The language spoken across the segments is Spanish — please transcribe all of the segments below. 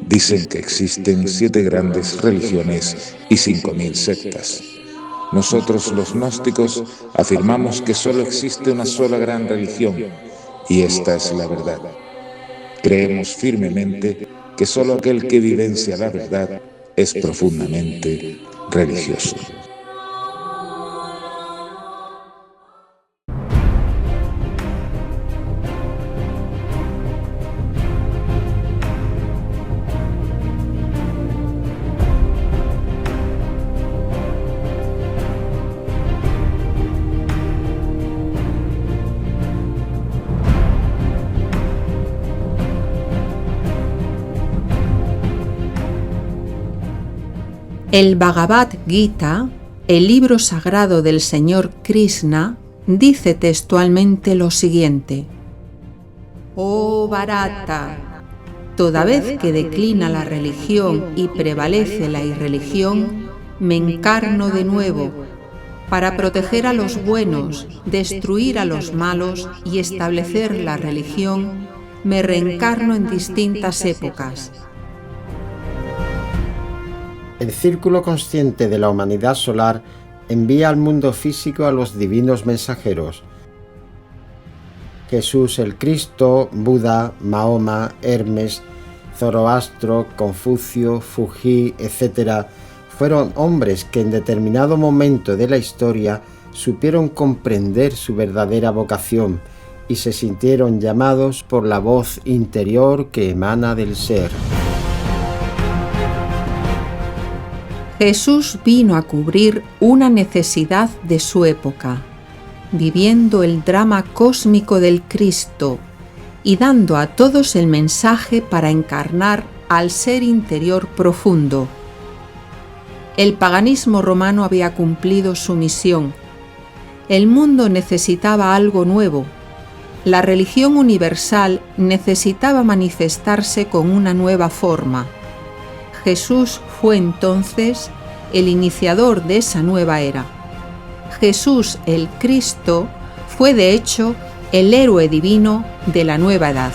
Dicen que existen 7 grandes religiones y 5000 sectas. Nosotros, los gnósticos, afirmamos que solo existe una sola gran religión, y esta es la verdad. Creemos firmemente que solo aquel que vivencia la verdad es profundamente religioso. El Bhagavad Gita, el libro sagrado del Señor Krishna, dice textualmente lo siguiente: Oh Bharata, toda vez que declina la religión y prevalece la irreligión, me encarno de nuevo para proteger a los buenos, destruir a los malos y establecer la religión. Me reencarno en distintas épocas. El círculo consciente de la humanidad solar envía al mundo físico a los divinos mensajeros. Jesús el Cristo, Buda, Mahoma, Hermes, Zoroastro, Confucio, Fuji, etc., fueron hombres que en determinado momento de la historia supieron comprender su verdadera vocación y se sintieron llamados por la voz interior que emana del ser. Jesús vino a cubrir una necesidad de su época, viviendo el drama cósmico del Cristo y dando a todos el mensaje para encarnar al ser interior profundo. El paganismo romano había cumplido su misión. El mundo necesitaba algo nuevo. La religión universal necesitaba manifestarse con una nueva forma. Jesús fue entonces el iniciador de esa nueva era. Jesús el Cristo fue de hecho el héroe divino de la nueva edad.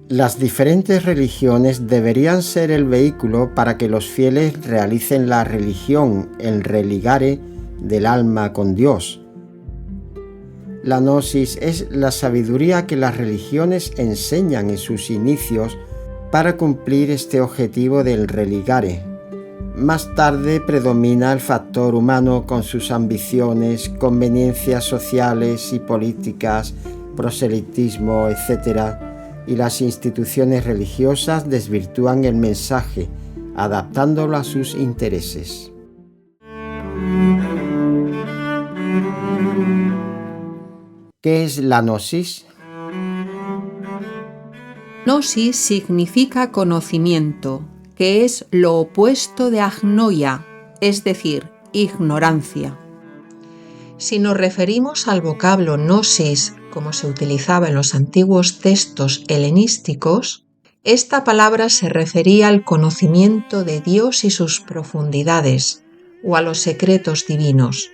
Las diferentes religiones deberían ser el vehículo para que los fieles realicen la religión, el religare del alma con Dios. La gnosis es la sabiduría que las religiones enseñan en sus inicios para cumplir este objetivo del religare. Más tarde predomina el factor humano con sus ambiciones, conveniencias sociales y políticas, proselitismo, etc., y las instituciones religiosas desvirtúan el mensaje, adaptándolo a sus intereses. ¿Qué es la gnosis? Gnosis significa conocimiento, que es lo opuesto de agnoia, es decir, ignorancia. Si nos referimos al vocablo gnosis, como se utilizaba en los antiguos textos helenísticos, esta palabra se refería al conocimiento de Dios y sus profundidades, o a los secretos divinos.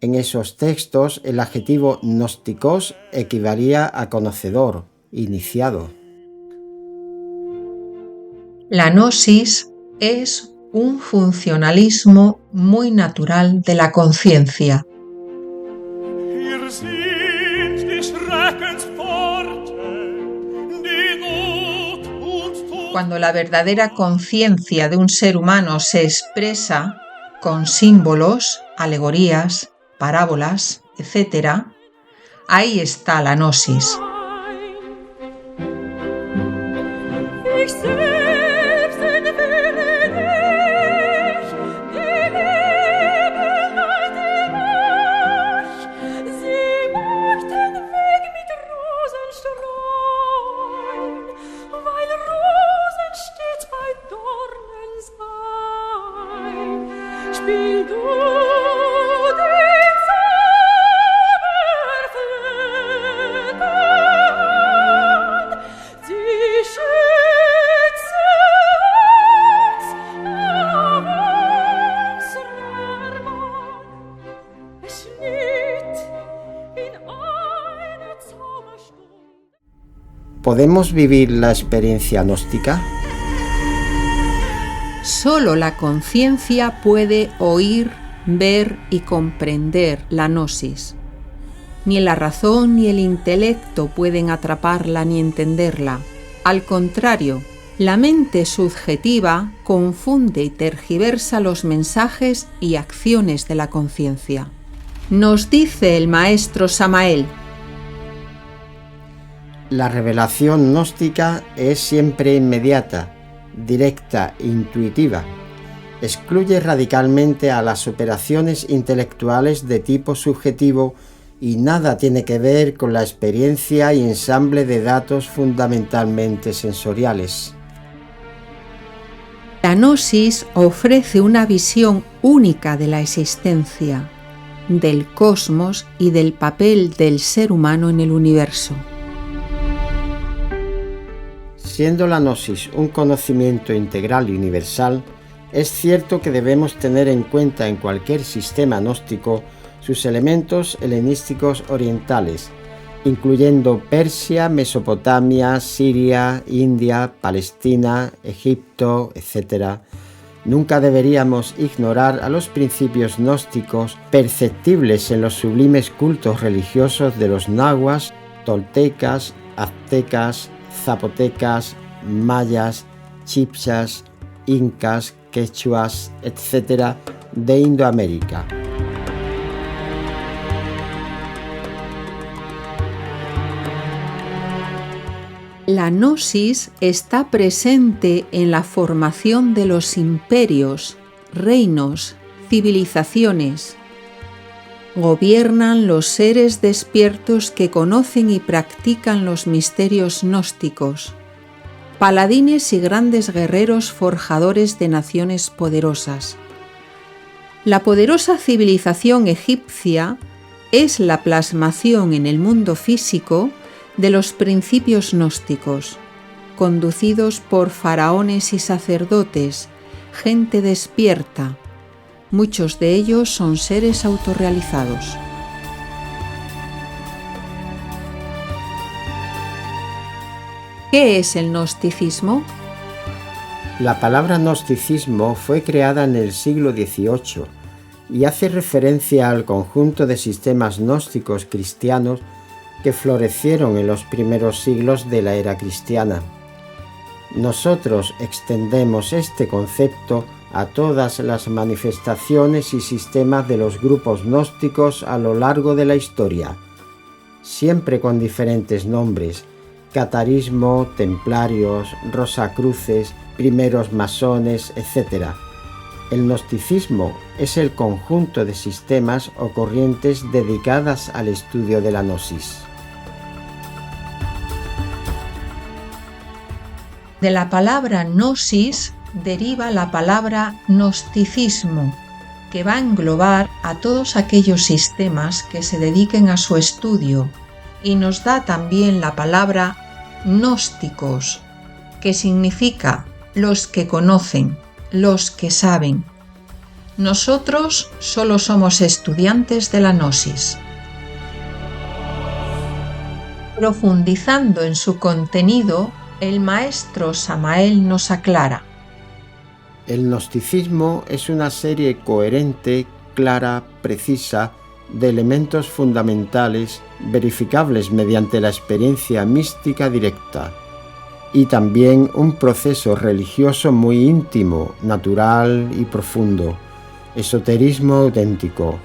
En esos textos, el adjetivo gnósticos equivalía a conocedor, iniciado. La gnosis es un funcionalismo muy natural de la conciencia. Cuando la verdadera conciencia de un ser humano se expresa con símbolos, alegorías, parábolas, etc., ahí está la gnosis. ¿Podemos vivir la experiencia gnóstica? Solo la conciencia puede oír, ver y comprender la gnosis. Ni la razón ni el intelecto pueden atraparla ni entenderla. Al contrario, la mente subjetiva confunde y tergiversa los mensajes y acciones de la conciencia. Nos dice el maestro Samael: la revelación gnóstica es siempre inmediata, directa, intuitiva. Excluye radicalmente a las operaciones intelectuales de tipo subjetivo y nada tiene que ver con la experiencia y ensamble de datos fundamentalmente sensoriales. La gnosis ofrece una visión única de la existencia, del cosmos y del papel del ser humano en el universo. Siendo la gnosis un conocimiento integral y universal, es cierto que debemos tener en cuenta en cualquier sistema gnóstico sus elementos helenísticos orientales, incluyendo Persia, Mesopotamia, Siria, India, Palestina, Egipto, etc. Nunca deberíamos ignorar a los principios gnósticos perceptibles en los sublimes cultos religiosos de los nahuas, toltecas, aztecas, zapotecas, mayas, chipchas, incas, quechuas, etc. de Indoamérica. La gnosis está presente en la formación de los imperios, reinos, civilizaciones. Gobiernan los seres despiertos que conocen y practican los misterios gnósticos, paladines y grandes guerreros forjadores de naciones poderosas. La poderosa civilización egipcia es la plasmación en el mundo físico de los principios gnósticos, conducidos por faraones y sacerdotes, gente despierta. Muchos de ellos son seres autorrealizados. ¿Qué es el gnosticismo? La palabra gnosticismo fue creada en el siglo XVIII y hace referencia al conjunto de sistemas gnósticos cristianos que florecieron en los primeros siglos de la era cristiana. Nosotros extendemos este concepto a todas las manifestaciones y sistemas de los grupos gnósticos a lo largo de la historia, siempre con diferentes nombres: catarismo, templarios, rosacruces, primeros masones, etc. El gnosticismo es el conjunto de sistemas o corrientes dedicadas al estudio de la gnosis. De la palabra gnosis deriva la palabra gnosticismo, que va a englobar a todos aquellos sistemas que se dediquen a su estudio, y nos da también la palabra gnósticos, que significa los que conocen, los que saben. Nosotros solo somos estudiantes de la gnosis. Profundizando en su contenido, el maestro Samael nos aclara: el gnosticismo es una serie coherente, clara, precisa, de elementos fundamentales verificables mediante la experiencia mística directa, y también un proceso religioso muy íntimo, natural y profundo, esoterismo auténtico,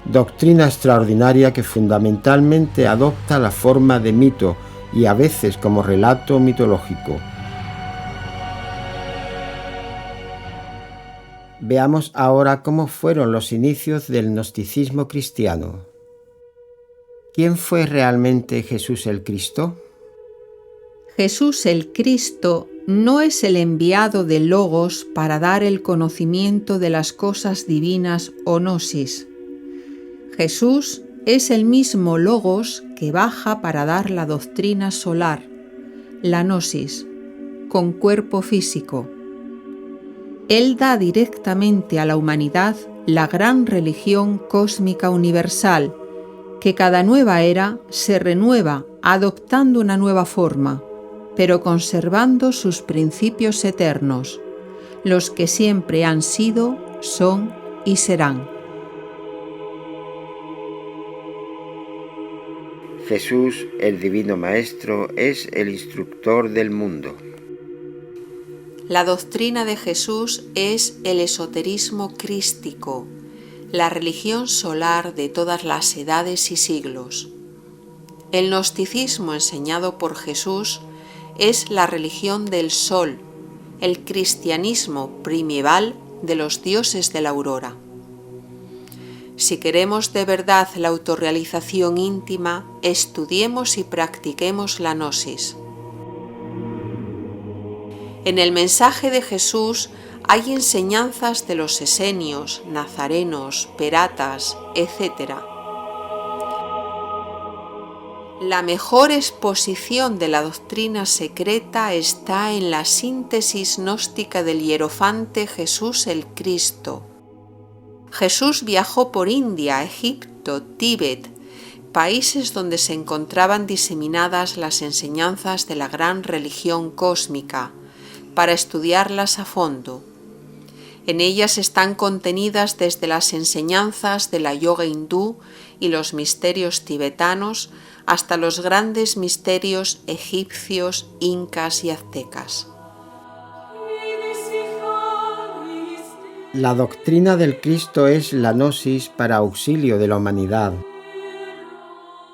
doctrina extraordinaria que fundamentalmente adopta la forma de mito y a veces como relato mitológico. Veamos ahora cómo fueron los inicios del gnosticismo cristiano. ¿Quién fue realmente Jesús el Cristo? Jesús el Cristo no es el enviado de Logos para dar el conocimiento de las cosas divinas o gnosis. Jesús es el mismo Logos que baja para dar la doctrina solar, la gnosis, con cuerpo físico. Él da directamente a la humanidad la gran religión cósmica universal, que cada nueva era se renueva adoptando una nueva forma, pero conservando sus principios eternos, los que siempre han sido, son y serán. Jesús, el Divino Maestro, es el instructor del mundo. La doctrina de Jesús es el esoterismo crístico, la religión solar de todas las edades y siglos. El gnosticismo enseñado por Jesús es la religión del sol, el cristianismo primeval de los dioses de la aurora. Si queremos de verdad la autorrealización íntima, estudiemos y practiquemos la gnosis. En el mensaje de Jesús hay enseñanzas de los esenios, nazarenos, peratas, etc. La mejor exposición de la doctrina secreta está en la síntesis gnóstica del hierofante Jesús el Cristo. Jesús viajó por India, Egipto, Tíbet, países donde se encontraban diseminadas las enseñanzas de la gran religión cósmica, para estudiarlas a fondo. En ellas están contenidas desde las enseñanzas de la yoga hindú y los misterios tibetanos hasta los grandes misterios egipcios, incas y aztecas. La doctrina del Cristo es la gnosis para auxilio de la humanidad.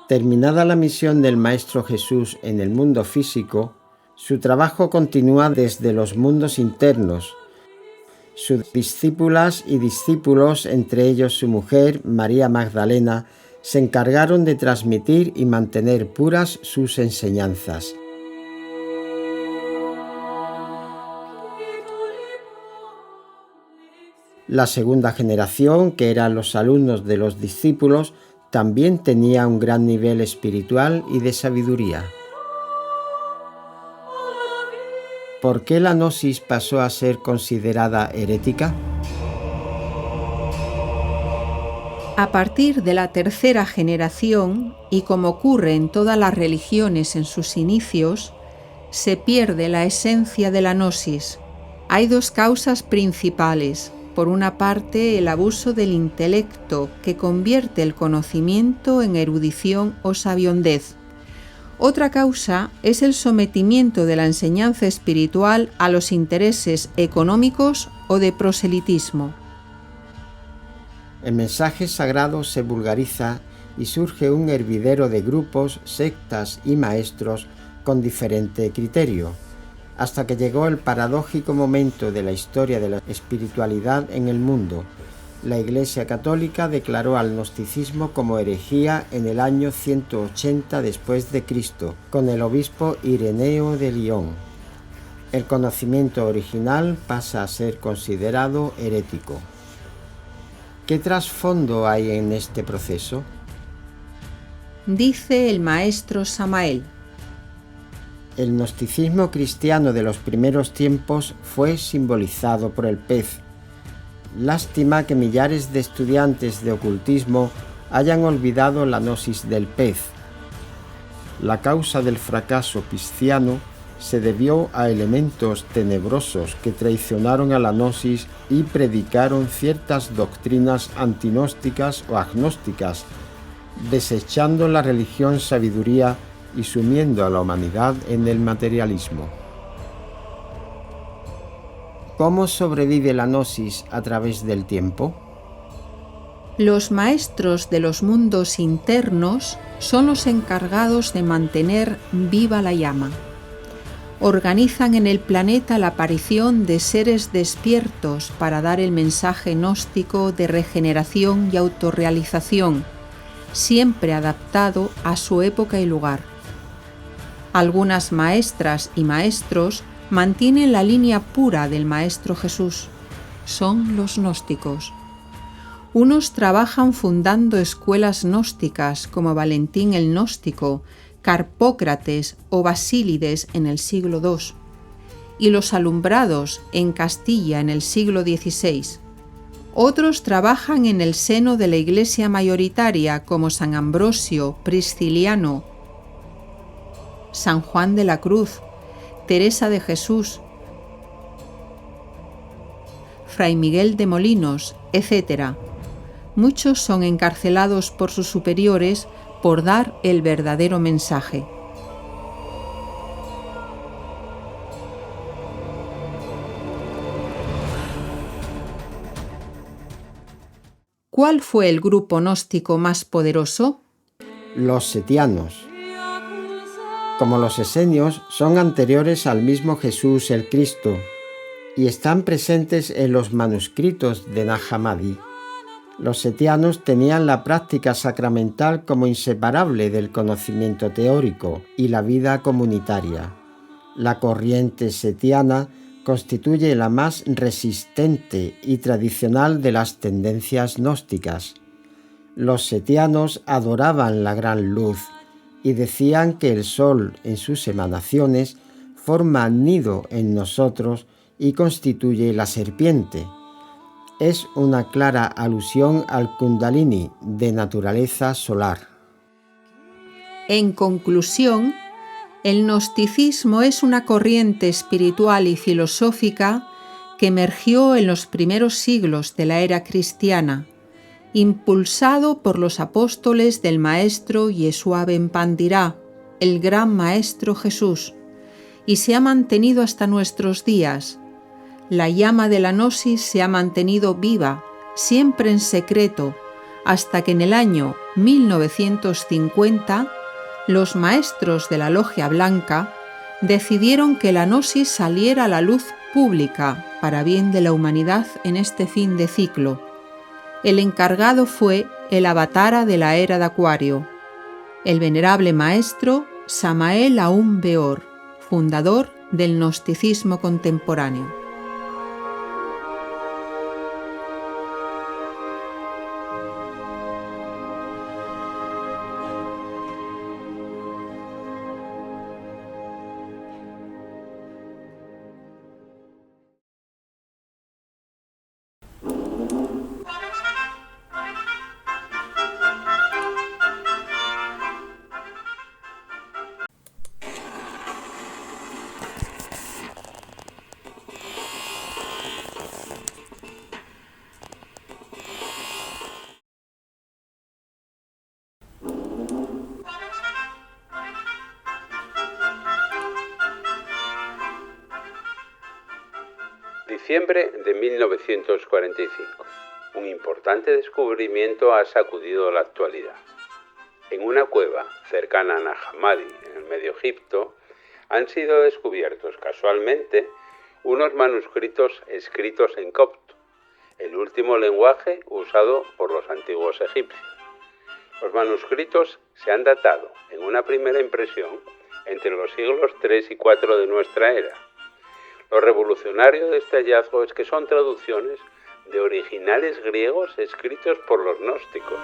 Terminada la misión del Maestro Jesús en el mundo físico, su trabajo continúa desde los mundos internos. Sus discípulas y discípulos, entre ellos su mujer, María Magdalena, se encargaron de transmitir y mantener puras sus enseñanzas. La segunda generación, que eran los alumnos de los discípulos, también tenía un gran nivel espiritual y de sabiduría. ¿Por qué la gnosis pasó a ser considerada herética? A partir de la tercera generación, y como ocurre en todas las religiones en sus inicios, se pierde la esencia de la gnosis. Hay dos causas principales. Por una parte, el abuso del intelecto, que convierte el conocimiento en erudición o sabiondez. Otra causa es el sometimiento de la enseñanza espiritual a los intereses económicos o de proselitismo. El mensaje sagrado se vulgariza y surge un hervidero de grupos, sectas y maestros con diferente criterio, hasta que llegó el paradójico momento de la historia de la espiritualidad en el mundo. La Iglesia Católica declaró al gnosticismo como herejía en el año 180 después de Cristo, con el obispo Ireneo de Lyon. El conocimiento original pasa a ser considerado herético. ¿Qué trasfondo hay en este proceso? Dice el maestro Samael: el gnosticismo cristiano de los primeros tiempos fue simbolizado por el pez. Lástima que millares de estudiantes de ocultismo hayan olvidado la gnosis del pez. La causa del fracaso pisciano se debió a elementos tenebrosos que traicionaron a la gnosis y predicaron ciertas doctrinas antinósticas o agnósticas, desechando la religión sabiduría y sumiendo a la humanidad en el materialismo. ¿Cómo sobrevive la gnosis a través del tiempo? Los maestros de los mundos internos son los encargados de mantener viva la llama. Organizan en el planeta la aparición de seres despiertos para dar el mensaje gnóstico de regeneración y autorrealización, siempre adaptado a su época y lugar. Algunas maestras y maestros mantienen la línea pura del Maestro Jesús. Son los gnósticos. Unos trabajan fundando escuelas gnósticas como Valentín el Gnóstico, Carpócrates o Basílides en el siglo II, y los alumbrados en Castilla en el siglo XVI. Otros trabajan en el seno de la Iglesia mayoritaria como San Ambrosio, Prisciliano, San Juan de la Cruz, Teresa de Jesús, Fray Miguel de Molinos, etc. Muchos son encarcelados por sus superiores por dar el verdadero mensaje. ¿Cuál fue el grupo gnóstico más poderoso? Los setianos. Como los esenios, son anteriores al mismo Jesús el Cristo y están presentes en los manuscritos de Nag Hammadi. Los setianos tenían la práctica sacramental como inseparable del conocimiento teórico y la vida comunitaria. La corriente setiana constituye la más resistente y tradicional de las tendencias gnósticas. Los setianos adoraban la gran luz y decían que el sol en sus emanaciones forma nido en nosotros y constituye la serpiente. Es una clara alusión al Kundalini de naturaleza solar. En conclusión, el gnosticismo es una corriente espiritual y filosófica que emergió en los primeros siglos de la era cristiana, impulsado por los apóstoles del Maestro Yeshua ben Pandirá, el gran Maestro Jesús, y se ha mantenido hasta nuestros días. La llama de la gnosis se ha mantenido viva, siempre en secreto, hasta que en el año 1950 los maestros de la Logia Blanca decidieron que la gnosis saliera a la luz pública para bien de la humanidad en este fin de ciclo. El encargado fue el avatara de la era de Acuario, el venerable maestro Samael Aún Weor, fundador del gnosticismo contemporáneo. Diciembre de 1945. Un importante descubrimiento ha sacudido la actualidad. En una cueva cercana a Nag Hammadi, en el Medio Egipto, han sido descubiertos casualmente unos manuscritos escritos en copto, el último lenguaje usado por los antiguos egipcios. Los manuscritos se han datado en una primera impresión entre los siglos III y IV de nuestra era. Lo revolucionario de este hallazgo es que son traducciones de originales griegos escritos por los gnósticos.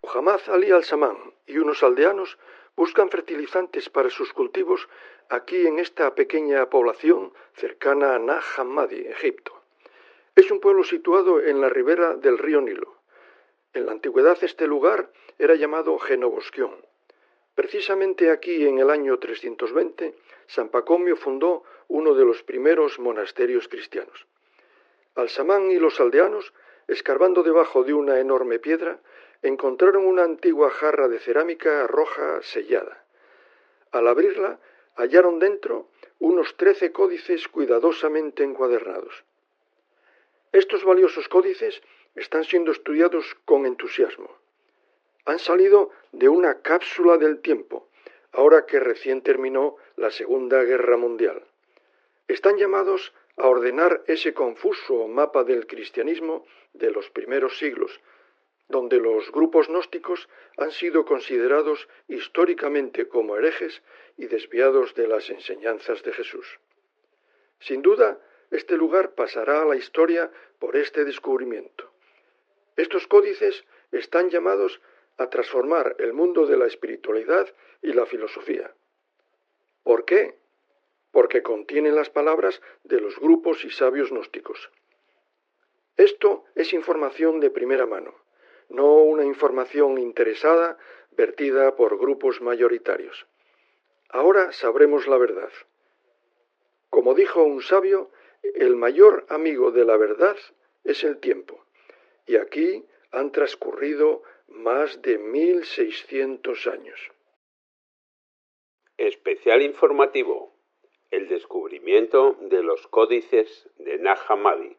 Muhammad Ali al-Samán y unos aldeanos buscan fertilizantes para sus cultivos aquí en esta pequeña población cercana a Nag Hammadi, Egipto. Es un pueblo situado en la ribera del río Nilo. En la antigüedad este lugar era llamado Genobosquión. Precisamente aquí, en el año 320, San Pacomio fundó uno de los primeros monasterios cristianos. Al-Samán y los aldeanos, escarbando debajo de una enorme piedra, encontraron una antigua jarra de cerámica roja sellada. Al abrirla, hallaron dentro unos 13 códices cuidadosamente encuadernados. Estos valiosos códices están siendo estudiados con entusiasmo. Han salido de una cápsula del tiempo, ahora que recién terminó la Segunda Guerra Mundial. Están llamados a ordenar ese confuso mapa del cristianismo de los primeros siglos, donde los grupos gnósticos han sido considerados históricamente como herejes y desviados de las enseñanzas de Jesús. Sin duda, este lugar pasará a la historia por este descubrimiento. Estos códices están llamados a transformar el mundo de la espiritualidad y la filosofía. ¿Por qué? Porque contienen las palabras de los grupos y sabios gnósticos. Esto es información de primera mano, no una información interesada vertida por grupos mayoritarios. Ahora sabremos la verdad. Como dijo un sabio, el mayor amigo de la verdad es el tiempo. Y aquí han transcurrido más de 1600 años. Especial informativo: el descubrimiento de los códices de Nag Hammadi.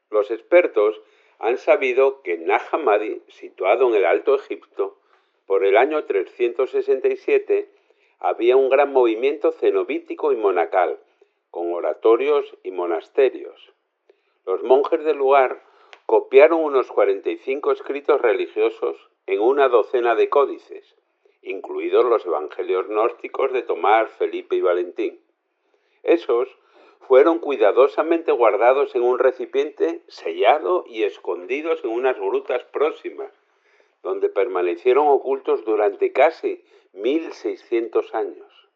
Los expertos han sabido que Nag Hammadi, situado en el Alto Egipto, por el año 367, había un gran movimiento cenobítico y monacal, con oratorios y monasterios. Los monjes del lugar copiaron unos 45 escritos religiosos en una docena de códices, incluidos los evangelios gnósticos de Tomás, Felipe y Valentín. Esos fueron cuidadosamente guardados en un recipiente sellado y escondidos en unas grutas próximas, donde permanecieron ocultos durante casi 1600 años.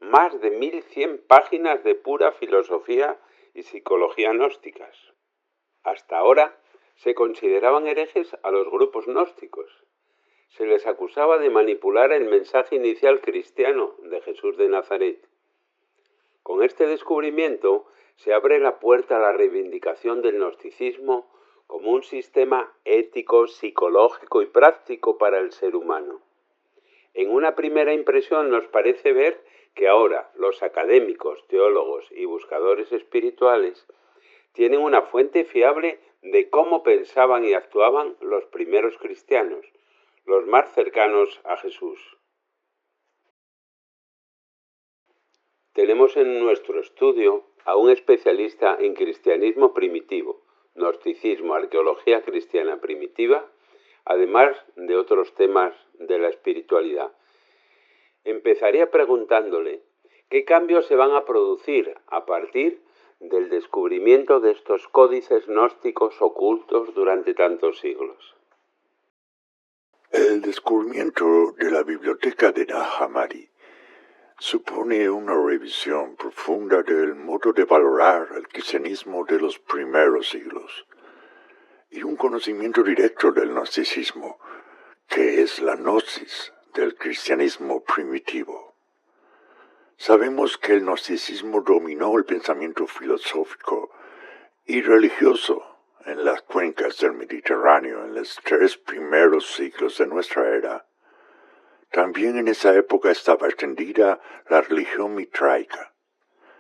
Más de 1100 páginas de pura filosofía y psicología gnósticas. Hasta ahora se consideraban herejes a los grupos gnósticos. Se les acusaba de manipular el mensaje inicial cristiano de Jesús de Nazaret. Con este descubrimiento se abre la puerta a la reivindicación del gnosticismo como un sistema ético, psicológico y práctico para el ser humano. En una primera impresión nos parece ver que ahora los académicos, teólogos y buscadores espirituales tienen una fuente fiable de cómo pensaban y actuaban los primeros cristianos, los más cercanos a Jesús. Tenemos en nuestro estudio a un especialista en cristianismo primitivo, gnosticismo, arqueología cristiana primitiva, además de otros temas de la espiritualidad. Empezaría preguntándole qué cambios se van a producir a partir del descubrimiento de estos códices gnósticos ocultos durante tantos siglos. El descubrimiento de la biblioteca de Nag Hammadi supone una revisión profunda del modo de valorar el cristianismo de los primeros siglos y un conocimiento directo del gnosticismo, que es la gnosis del cristianismo primitivo. Sabemos que el gnosticismo dominó el pensamiento filosófico y religioso en las cuencas del Mediterráneo en los 3 primeros siglos de nuestra era. También en esa época estaba extendida la religión mitraica,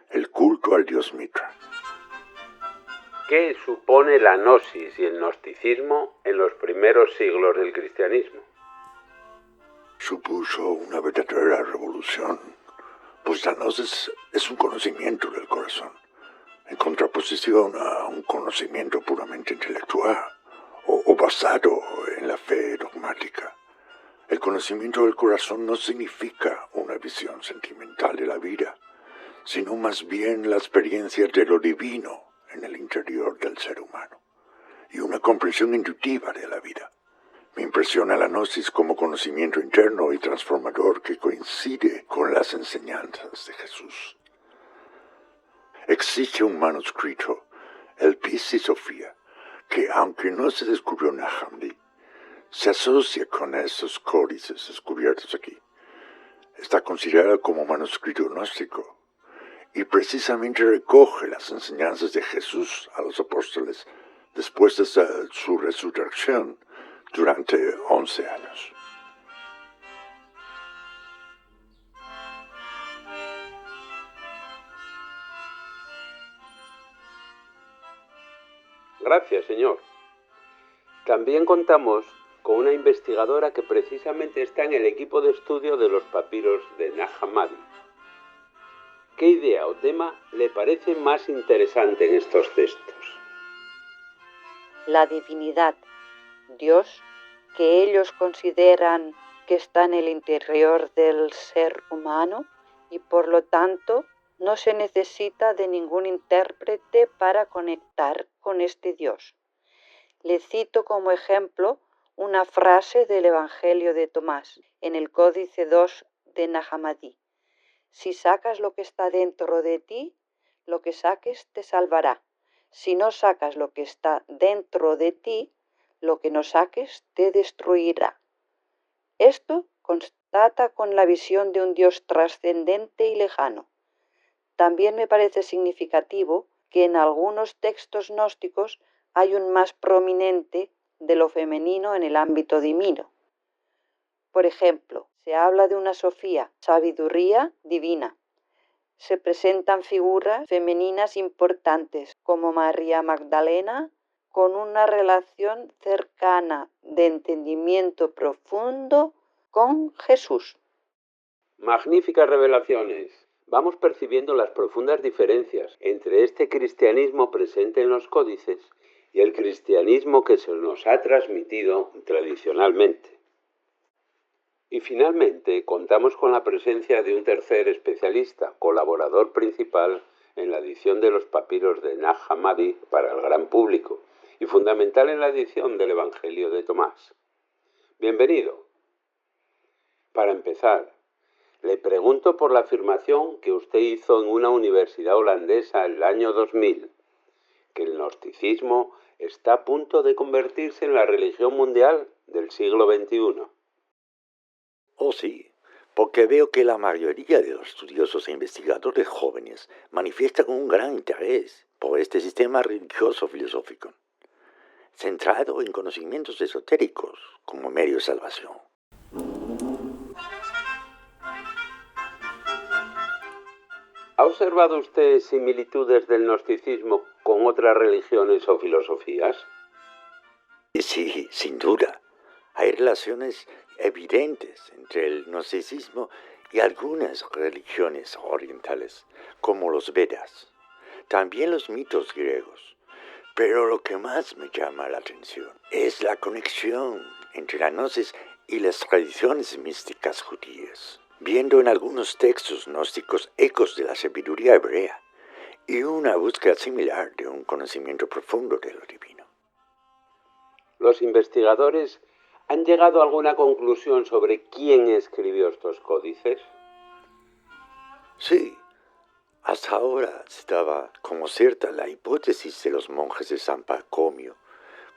el culto al dios Mitra. ¿Qué supone la gnosis y el gnosticismo en los primeros siglos del cristianismo? Supuso una verdadera revolución, pues la gnosis es un conocimiento del corazón, en contraposición a un conocimiento puramente intelectual o basado en la fe dogmática. El conocimiento del corazón no significa una visión sentimental de la vida, sino más bien la experiencia de lo divino en el interior del ser humano y una comprensión intuitiva de la vida. Me impresiona la gnosis como conocimiento interno y transformador que coincide con las enseñanzas de Jesús. Existe un manuscrito, el Pisi Sofía, que aunque no se descubrió en Nag Hammadi, se asocia con esos códices descubiertos aquí. Está considerado como manuscrito gnóstico y precisamente recoge las enseñanzas de Jesús a los apóstoles después de su resurrección durante 11 años. Gracias, señor. También contamos con una investigadora que precisamente está en el equipo de estudio de los papiros de Nag Hammadi. ¿Qué idea o tema le parece más interesante en estos textos? La divinidad, Dios, que ellos consideran que está en el interior del ser humano y por lo tanto no se necesita de ningún intérprete para conectar con este Dios. Le cito como ejemplo una frase del Evangelio de Tomás en el Códice 2 de Nag Hammadi. Si sacas lo que está dentro de ti, lo que saques te salvará. Si no sacas lo que está dentro de ti, lo que no saques te destruirá. Esto constata con la visión de un Dios trascendente y lejano. También me parece significativo que en algunos textos gnósticos hay un más prominente de lo femenino en el ámbito divino. Por ejemplo, se habla de una Sofía, sabiduría divina. Se presentan figuras femeninas importantes como María Magdalena, con una relación cercana de entendimiento profundo con Jesús. Magníficas revelaciones. Vamos percibiendo las profundas diferencias entre este cristianismo presente en los códices y el cristianismo que se nos ha transmitido tradicionalmente. Y finalmente contamos con la presencia de un tercer especialista, colaborador principal en la edición de los papiros de Nag Hammadi para el gran público y fundamental en la edición del Evangelio de Tomás. Bienvenido. Para empezar, le pregunto por la afirmación que usted hizo en una universidad holandesa en el año 2000, que el gnosticismo está a punto de convertirse en la religión mundial del siglo XXI. Oh sí, porque veo que la mayoría de los estudiosos e investigadores jóvenes manifiestan un gran interés por este sistema religioso-filosófico, centrado en conocimientos esotéricos como medio de salvación. ¿Ha observado usted similitudes del gnosticismo con otras religiones o filosofías? Sí, sin duda. Hay relaciones evidentes entre el gnosticismo y algunas religiones orientales, como los Vedas, también los mitos griegos. Pero lo que más me llama la atención es la conexión entre la gnosis y las tradiciones místicas judías, viendo en algunos textos gnósticos ecos de la sabiduría hebrea y una búsqueda similar de un conocimiento profundo de lo divino. Los investigadores han llegado a alguna conclusión sobre quién escribió estos códices. Sí, hasta ahora estaba como cierta la hipótesis de los monjes de San Pacomio,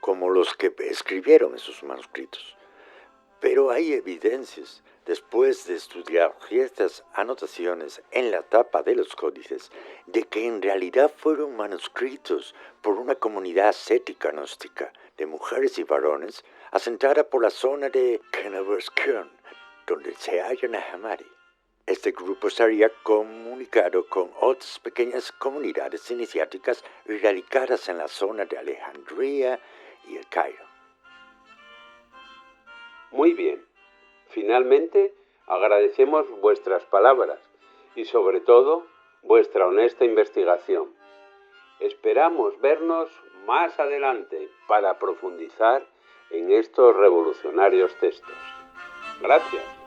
como los que escribieron esos manuscritos. Pero hay evidencias, después de estudiar ciertas anotaciones en la tapa de los códices, de que en realidad fueron manuscritos por una comunidad ascética gnóstica de mujeres y varones asentada por la zona de Kennebergskjön, donde se halla Nag Hammadi. Este grupo estaría comunicado con otras pequeñas comunidades iniciáticas radicadas en la zona de Alejandría y el Cairo. Muy bien. Finalmente, agradecemos vuestras palabras y sobre todo vuestra honesta investigación. Esperamos vernos más adelante para profundizar en estos revolucionarios textos. Gracias.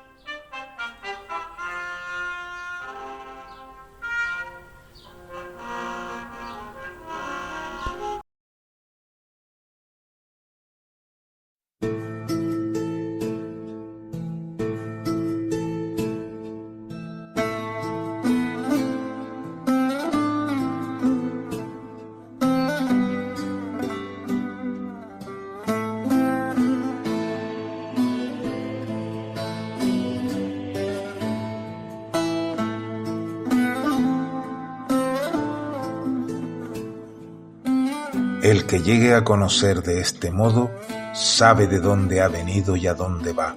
El que llegue a conocer de este modo, sabe de dónde ha venido y a dónde va.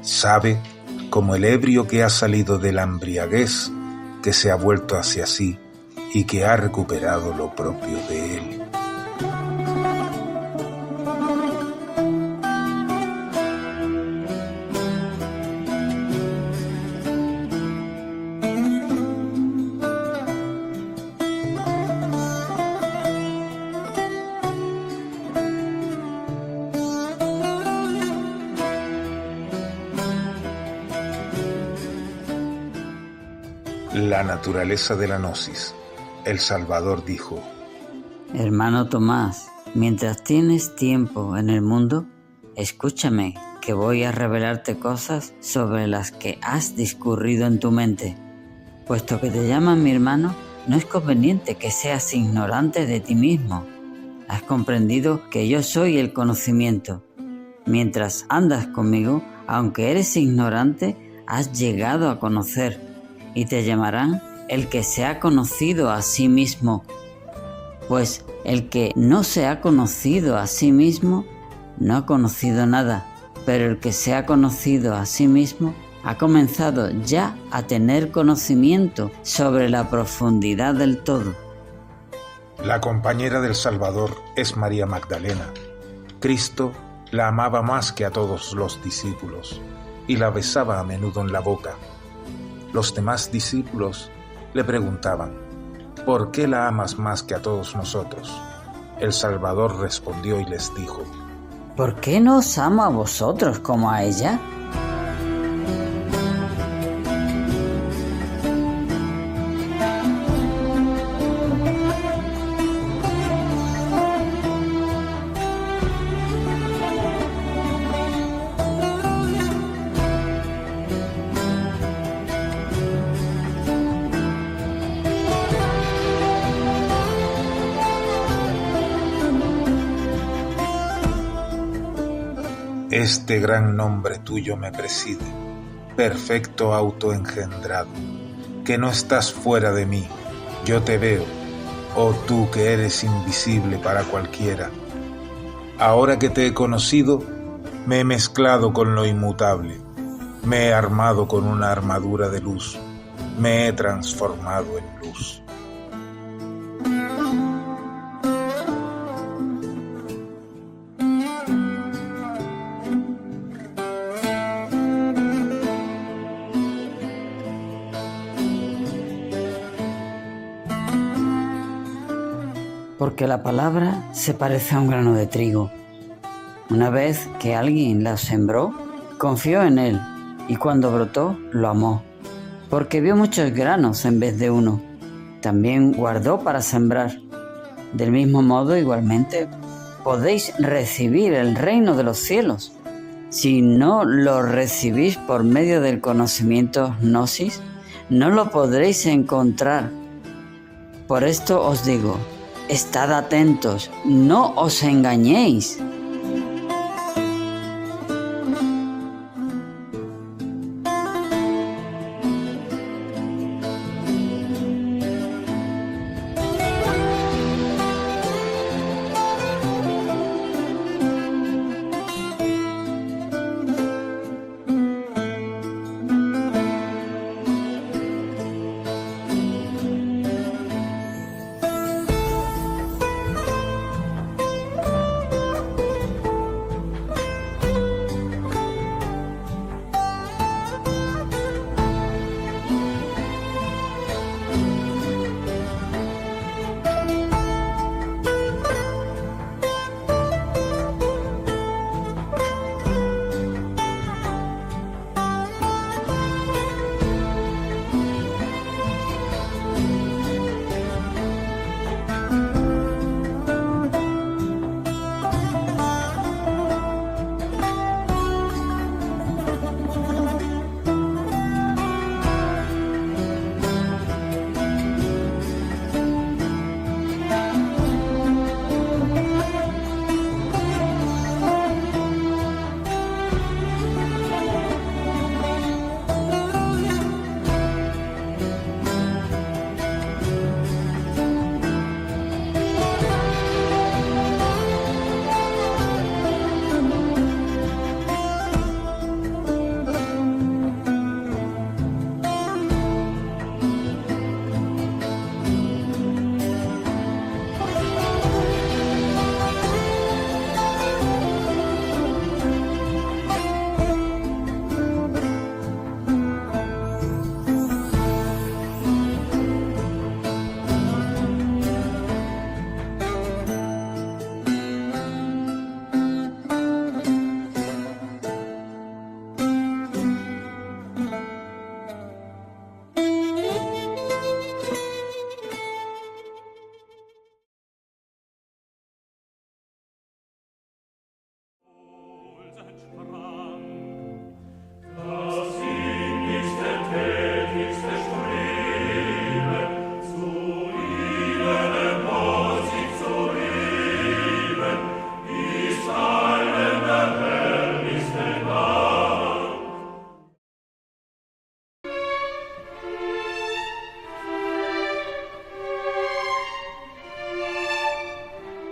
Sabe, como el ebrio que ha salido de la embriaguez, que se ha vuelto hacia sí y que ha recuperado lo propio de él. En la naturaleza de la gnosis, el Salvador dijo: Hermano Tomás, mientras tienes tiempo en el mundo, escúchame, que voy a revelarte cosas sobre las que has discurrido en tu mente. Puesto que te llaman mi hermano, no es conveniente que seas ignorante de ti mismo. Has comprendido que yo soy el conocimiento. Mientras andas conmigo, aunque eres ignorante, has llegado a conocer, y te llamarán el que se ha conocido a sí mismo. Pues el que no se ha conocido a sí mismo, no ha conocido nada, pero el que se ha conocido a sí mismo, ha comenzado ya a tener conocimiento sobre la profundidad del todo. La compañera del Salvador es María Magdalena. Cristo la amaba más que a todos los discípulos y la besaba a menudo en la boca. Los demás discípulos le preguntaban: ¿por qué la amas más que a todos nosotros? El Salvador respondió y les dijo: ¿por qué no os amo a vosotros como a ella? Este gran nombre tuyo me preside, perfecto autoengendrado, que no estás fuera de mí, yo te veo, oh tú que eres invisible para cualquiera. Ahora que te he conocido, me he mezclado con lo inmutable, me he armado con una armadura de luz, me he transformado en luz. Porque la palabra se parece a un grano de trigo. Una vez que alguien la sembró, confió en él, y cuando brotó, lo amó, porque vio muchos granos en vez de uno. También guardó para sembrar. Del mismo modo, igualmente, podéis recibir el reino de los cielos. Si no lo recibís por medio del conocimiento gnosis, no lo podréis encontrar. Por esto os digo: estad atentos, no os engañéis.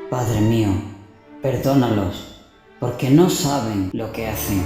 Padre mío, perdónalos, porque no saben lo que hacen.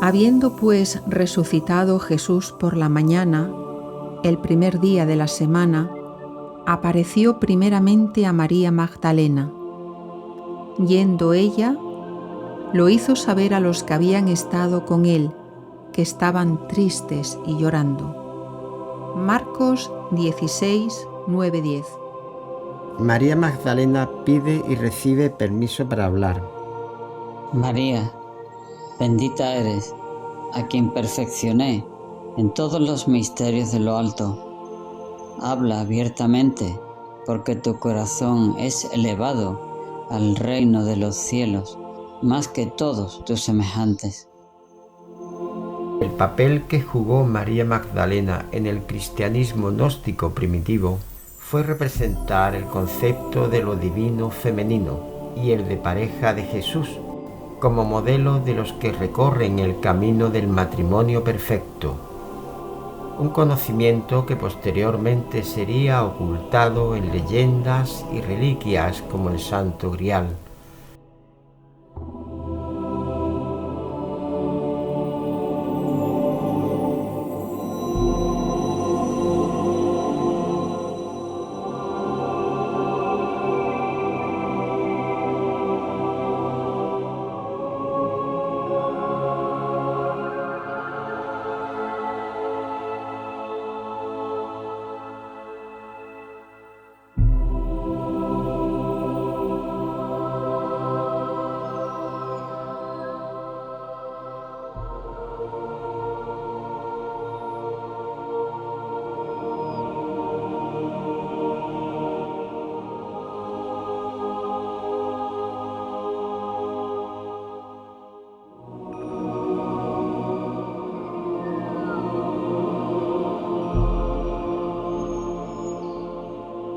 Habiendo pues resucitado Jesús por la mañana, el primer día de la semana, apareció primeramente a María Magdalena. Yendo ella, lo hizo saber a los que habían estado con él, que estaban tristes y llorando. Marcos 16, 9-10. María Magdalena pide y recibe permiso para hablar. María, bendita eres, a quien perfeccioné en todos los misterios de lo alto. Habla abiertamente, porque tu corazón es elevado al reino de los cielos, más que todos tus semejantes. El papel que jugó María Magdalena en el cristianismo gnóstico primitivo fue representar el concepto de lo divino femenino y el de pareja de Jesús, como modelo de los que recorren el camino del matrimonio perfecto, un conocimiento que posteriormente sería ocultado en leyendas y reliquias como el Santo Grial.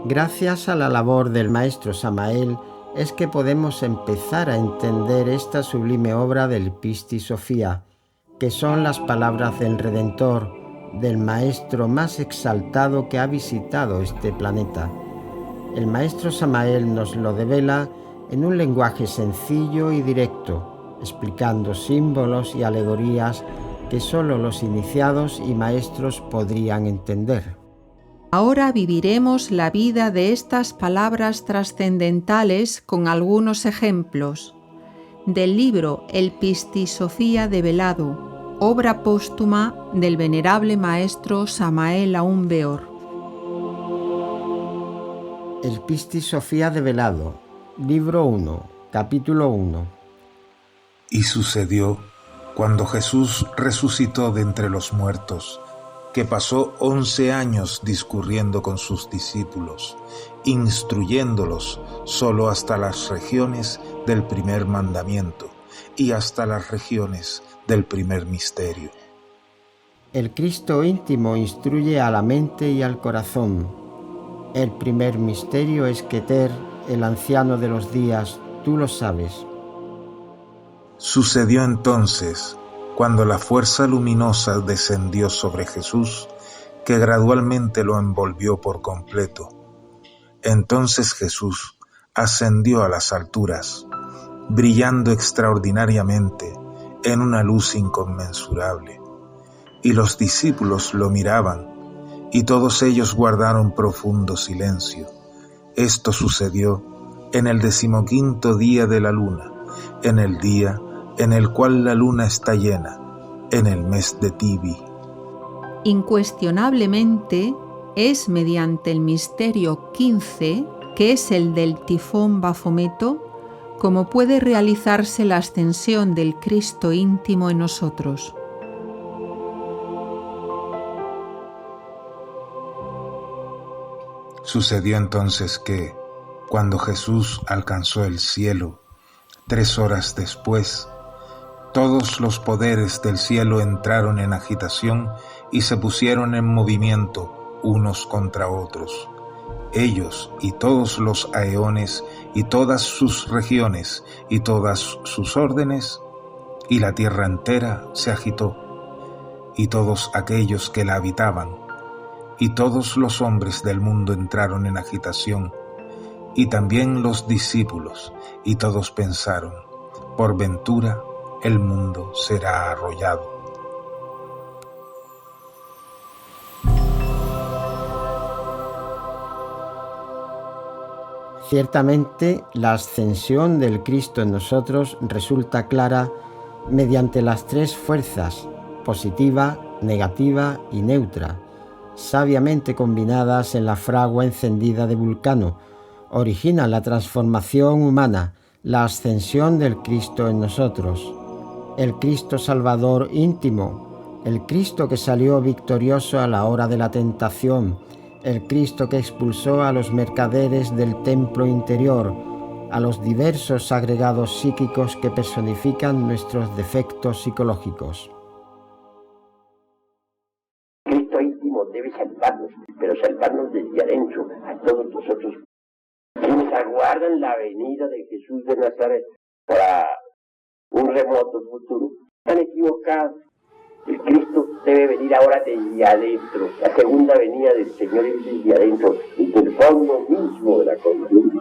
Gracias a la labor del maestro Samael es que podemos empezar a entender esta sublime obra del Pistis Sophia, que son las palabras del Redentor, del maestro más exaltado que ha visitado este planeta. El maestro Samael nos lo devela en un lenguaje sencillo y directo, explicando símbolos y alegorías que solo los iniciados y maestros podrían entender. Ahora viviremos la vida de estas palabras trascendentales con algunos ejemplos. Del libro El Pistis Sophia develado, obra póstuma del venerable maestro Samael Aún Weor. El Pistis Sophia develado, libro 1, capítulo 1. Y sucedió, cuando Jesús resucitó de entre los muertos, que pasó 11 años discurriendo con sus discípulos, instruyéndolos solo hasta las regiones del primer mandamiento y hasta las regiones del primer misterio. El Cristo íntimo instruye a la mente y al corazón. El primer misterio es Keter, el anciano de los días, tú lo sabes. Sucedió entonces, cuando la fuerza luminosa descendió sobre Jesús, que gradualmente lo envolvió por completo. Entonces Jesús ascendió a las alturas, brillando extraordinariamente en una luz inconmensurable, y los discípulos lo miraban y todos ellos guardaron profundo silencio. Esto sucedió en el 15º día de la luna, en el día en el cual la luna está llena, en el mes de Tibi. Incuestionablemente, es mediante el misterio 15, que es el del tifón Bafometo, como puede realizarse la ascensión del Cristo íntimo en nosotros. Sucedió entonces que, cuando Jesús alcanzó el cielo, 3 horas después, todos los poderes del cielo entraron en agitación y se pusieron en movimiento unos contra otros. Ellos y todos los aeones y todas sus regiones y todas sus órdenes, y la tierra entera se agitó, y todos aquellos que la habitaban, y todos los hombres del mundo entraron en agitación, y también los discípulos, y todos pensaron, por ventura el mundo será arrollado. Ciertamente, la ascensión del Cristo en nosotros resulta clara mediante las 3 fuerzas, positiva, negativa y neutra, sabiamente combinadas en la fragua encendida de Vulcano, origina la transformación humana, la ascensión del Cristo en nosotros. El Cristo Salvador íntimo, el Cristo que salió victorioso a la hora de la tentación, el Cristo que expulsó a los mercaderes del templo interior, a los diversos agregados psíquicos que personifican nuestros defectos psicológicos. Cristo íntimo debe salvarnos, pero salvarnos desde adentro, a todos nosotros, quienes aguardan la venida de Jesús de Nazaret para un remoto futuro. Están equivocados. El Cristo debe venir ahora desde adentro. La segunda venida del Señor es desde adentro, desde el fondo mismo de la conciencia.